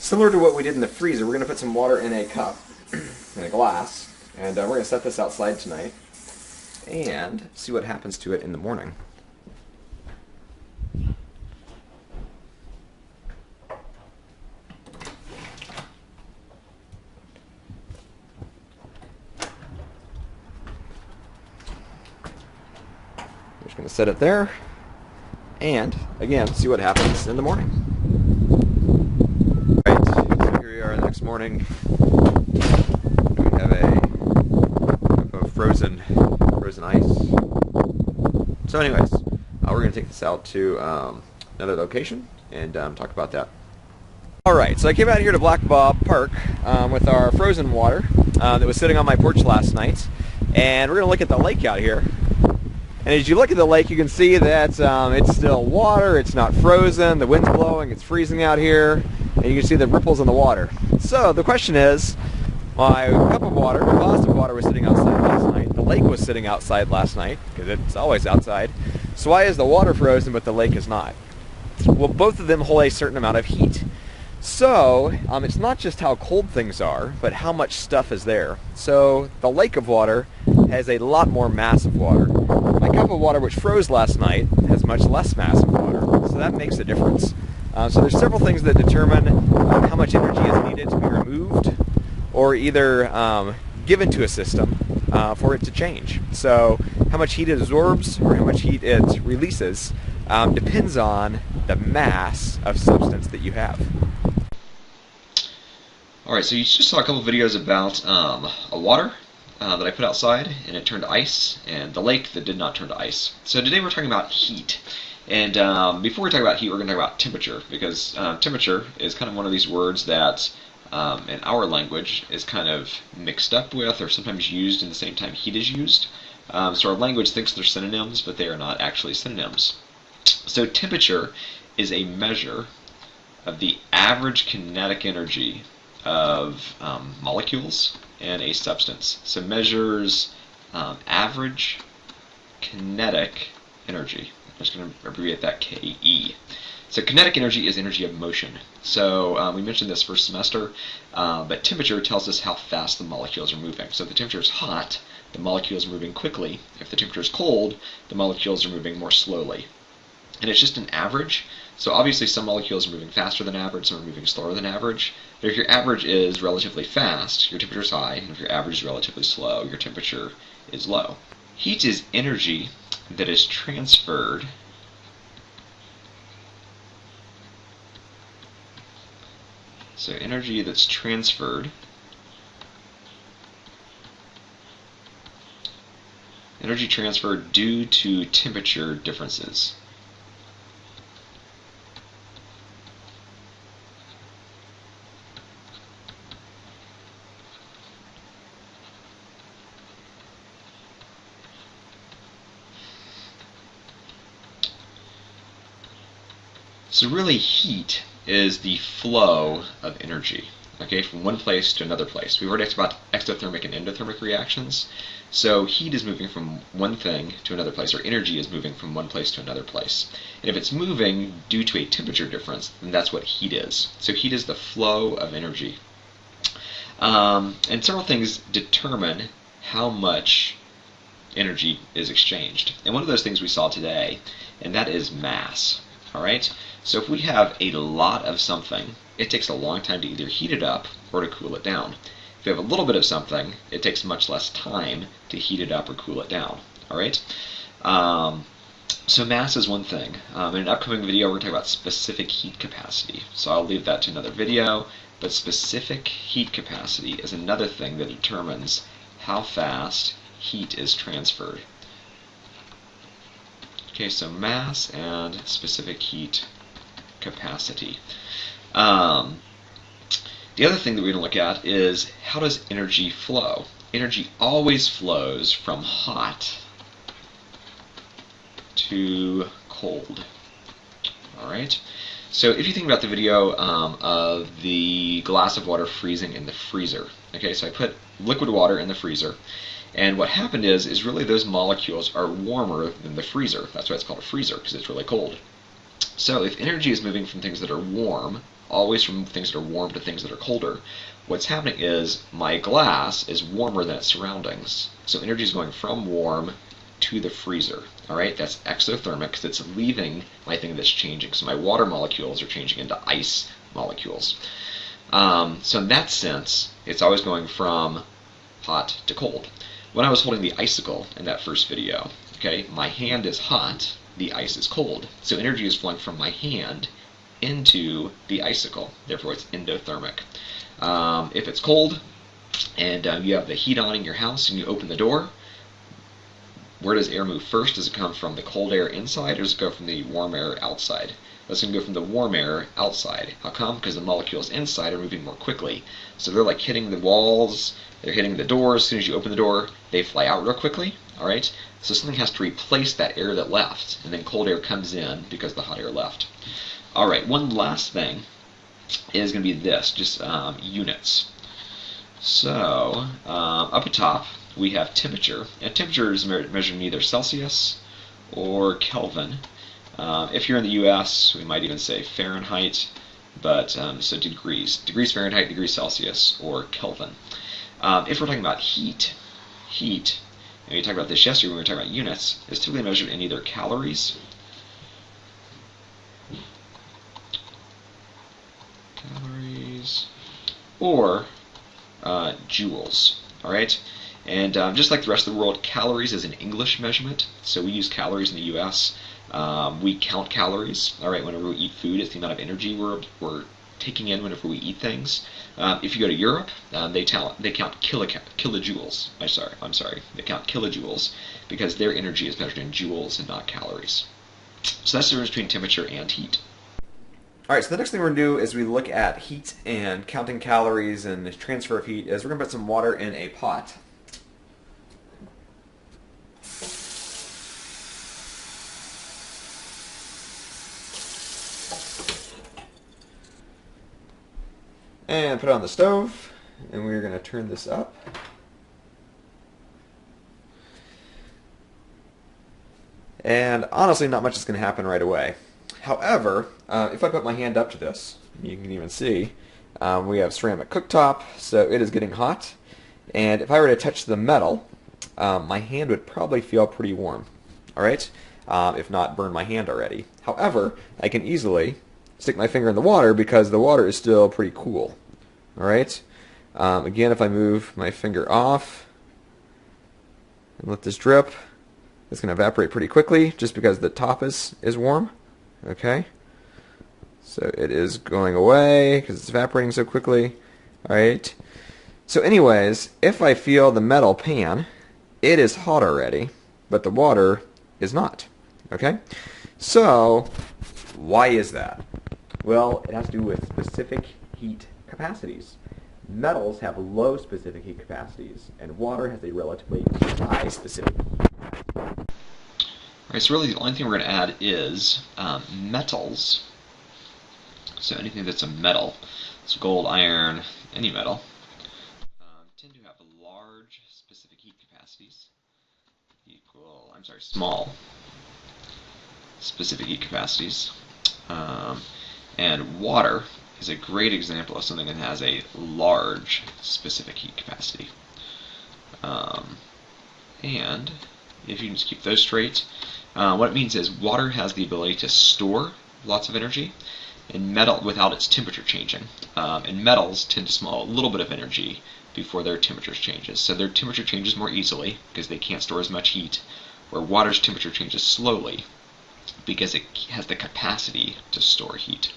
Similar to what we did in the freezer, we're going to put some water in a cup, in a glass, and we're going to set this outside tonight and see what happens to it in the morning. We're just going to set it there and, again, see what happens in the morning. Right, so here we are the next morning. We have a cup of frozen ice. So anyways, we're going to take this out to another location and talk about that. Alright, so I came out here to Black Bob Park with our frozen water that was sitting on my porch last night, and we're going to look at the lake out here. And as you look at the lake, you can see that it's still water, it's not frozen, the wind's blowing, it's freezing out here, and you can see the ripples in the water. So the question is, my cup of water, my glass of water was sitting outside last night, the lake was sitting outside last night, because it's always outside, so why is the water frozen but the lake is not? Well, both of them hold a certain amount of heat. So, it's not just how cold things are, but how much stuff is there. So, the lake of water has a lot more mass of water. My cup of water, which froze last night, has much less mass of water. So that makes a difference. So there's several things that determine how much energy is needed to be removed, or either given to a system for it to change. So, how much heat it absorbs, or how much heat it releases, depends on the mass of substance that you have. Alright, so you just saw a couple videos about a water that I put outside and it turned to ice, and the lake that did not turn to ice. So today we're talking about heat. And before we talk about heat, we're going to talk about temperature, because temperature is kind of one of these words that in our language is kind of mixed up with, or sometimes used in the same time heat is used. So our language thinks they're synonyms, but they are not actually synonyms. So temperature is a measure of the average kinetic energy of molecules in a substance. So measures average kinetic energy. I'm just going to abbreviate that KE. So kinetic energy is energy of motion. So we mentioned this first semester, but temperature tells us how fast the molecules are moving. So if the temperature is hot, the molecules are moving quickly. If the temperature is cold, the molecules are moving more slowly. And it's just an average. So obviously some molecules are moving faster than average, some are moving slower than average. But if your average is relatively fast, your temperature is high, and if your average is relatively slow, your temperature is low. Heat is energy that is transferred energy that's transferred due to temperature differences. So really, heat is the flow of energy, okay, from one place to another place. We've already talked about exothermic and endothermic reactions. So heat is moving from one thing to another place, or energy is moving from one place to another place. And if it's moving due to a temperature difference, then that's what heat is. So heat is the flow of energy. And several things determine how much energy is exchanged. And one of those things we saw today, and that is mass. Alright? So if we have a lot of something, it takes a long time to either heat it up or to cool it down. If you have a little bit of something, it takes much less time to heat it up or cool it down. Alright? So mass is one thing. In an upcoming video, we're going to talk about specific heat capacity. So I'll leave that to another video. But specific heat capacity is another thing that determines how fast heat is transferred. Okay, so mass and specific heat capacity. The other thing that we're going to look at is, how does energy flow? Energy always flows from hot to cold. Alright? So if you think about the video of the glass of water freezing in the freezer. Okay, so I put liquid water in the freezer. And what happened is really those molecules are warmer than the freezer. That's why it's called a freezer, because it's really cold. So if energy is moving from things that are warm always from things that are warm to things that are colder. What's happening is my glass is warmer than its surroundings. So energy is going from warm to the freezer. All right, that's exothermic because it's leaving my thing that's changing. So my water molecules are changing into ice molecules. So in that sense, it's always going from hot to cold. When I was holding the icicle in that first video, okay, my hand is hot, the ice is cold. So energy is flowing from my hand into the icicle. Therefore, it's endothermic. If it's cold and you have the heat on in your house and you open the door, where does air move first? Does it come from the cold air inside or does it go from the warm air outside? It's going to go from the warm air outside. How come? Because the molecules inside are moving more quickly. So they're like hitting the walls, they're hitting the door. As soon as you open the door, they fly out real quickly. All right? So something has to replace that air that left, and then cold air comes in because the hot air left. All right, one last thing is going to be this, just units. So up at top, we have temperature, and temperature is measured in either Celsius or Kelvin. If you're in the U.S., we might even say Fahrenheit, but so degrees Fahrenheit, degrees Celsius, or Kelvin. If we're talking about heat, and we talked about this yesterday when we were talking about units, is typically measured in either calories, or joules. All right. And just like the rest of the world, calories is an English measurement, so we use calories in the U.S. We count calories. All right, whenever we eat food, it's the amount of energy we're taking in whenever we eat things. If you go to Europe, they count kilojoules. I'm sorry, they count kilojoules because their energy is measured in joules and not calories. So that's the difference between temperature and heat. All right, so the next thing we're going to do is we look at heat and counting calories and the transfer of heat is we're going to put some water in a pot. And put it on the stove, and we're going to turn this up. And honestly, not much is going to happen right away. However, if I put my hand up to this, you can even see we have ceramic cooktop, so it is getting hot. And if I were to touch the metal, my hand would probably feel pretty warm. All right, if not burn my hand already. However, I can easily stick my finger in the water because the water is still pretty cool. All right. Again, if I move my finger off and let this drip, it's going to evaporate pretty quickly just because the top is warm. Okay. So it is going away because it's evaporating so quickly. All right. So anyways, if I feel the metal pan, it is hot already, but the water is not. Okay. So why is that? Well, it has to do with specific heat capacities. Metals have low specific heat capacities, and water has a relatively high specific heat capacity. Alright, so really the only thing we're going to add is metals. So anything that's a metal, so gold, iron, any metal, tend to have large specific heat capacities. Small specific heat capacities. And water is a great example of something that has a large specific heat capacity. And if you can just keep those straight, what it means is water has the ability to store lots of energy in metal without its temperature changing. And metals tend to smell a little bit of energy before their temperature changes. So their temperature changes more easily because they can't store as much heat, where water's temperature changes slowly because it has the capacity to store heat.